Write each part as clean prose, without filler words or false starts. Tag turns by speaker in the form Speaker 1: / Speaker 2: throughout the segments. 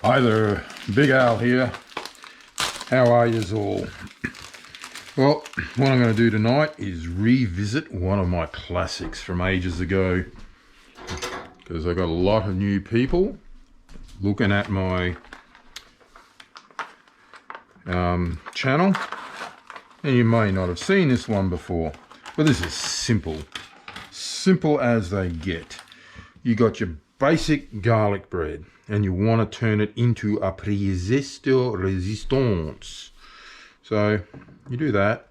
Speaker 1: Hi there, Big Al here. How are yous all? Well, what I'm going to do tonight is revisit one of my classics from ages ago, because I got a lot of new people looking at my channel, and you may not have seen this one before, but this is simple as they get. You got your basic garlic bread and you want to turn it into a presto resistance. So you do that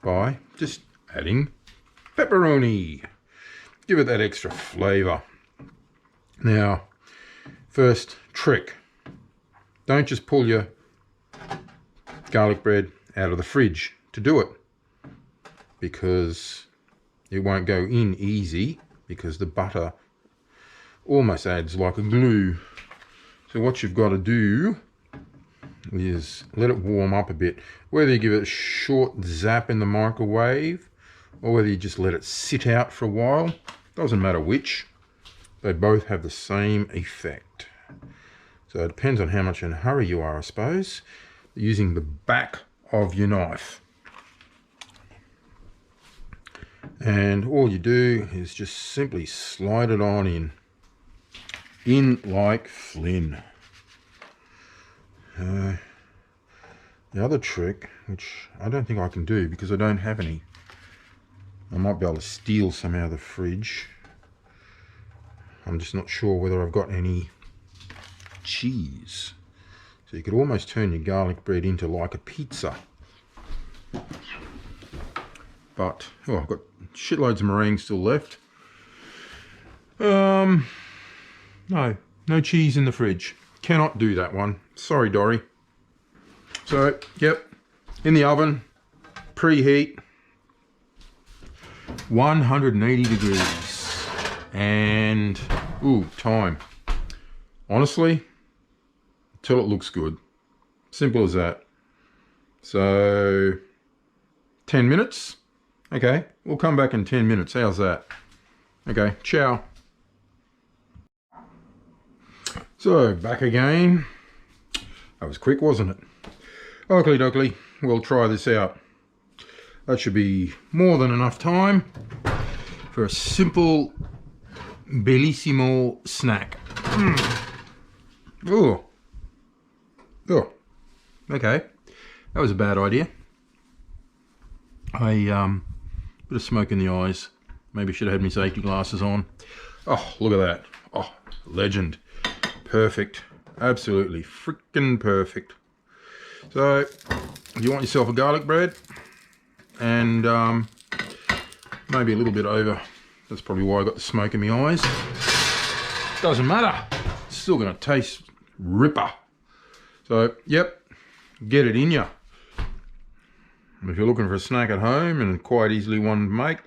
Speaker 1: by just adding pepperoni. Give it that extra flavor. Now, first trick. Don't just pull your garlic bread out of the fridge to do it, because it won't go in easy, because the butter almost adds like a glue. So what you've got to do is let it warm up a bit, whether you give it a short zap in the microwave or whether you just let it sit out for a while. Doesn't matter which, they both have the same effect. So it depends on how much in a hurry you are, I suppose. Using the back of your knife, and all you do is just simply slide it on in like Flynn. The other trick, which I don't think I can do because I don't have any, I might be able to steal some out of the fridge. I'm just not sure whether I've got any cheese. So you could almost turn your garlic bread into like a pizza. But, oh, I've got shitloads of meringue still left. No cheese in the fridge. Cannot do that one. Sorry, Dory. So, yep, in the oven, preheat, 180 degrees. And, ooh, time. Honestly, till it looks good. Simple as that. So 10 minutes. Okay, we'll come back in 10 minutes. How's that? Okay, ciao. So back again. That was quick, wasn't it? Oakley dokley, we'll try this out. That should be more than enough time for a simple bellissimo snack. Oh, okay, that was a bad idea. Bit of smoke in the eyes. Maybe should have had my safety glasses on. Oh, look at that. Oh, legend. Perfect. Absolutely freaking perfect. So, you want yourself a garlic bread, and maybe a little bit over. That's probably why I got the smoke in my eyes. Doesn't matter. It's still going to taste ripper. So, yep, get it in ya. If you're looking for a snack at home, and quite easily one to make,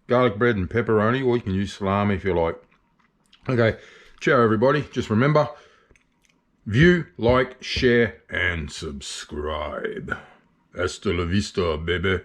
Speaker 1: garlic bread and pepperoni, or you can use salami if you like. Okay, ciao everybody. Just remember, view, like, share, and subscribe. Hasta la vista, baby.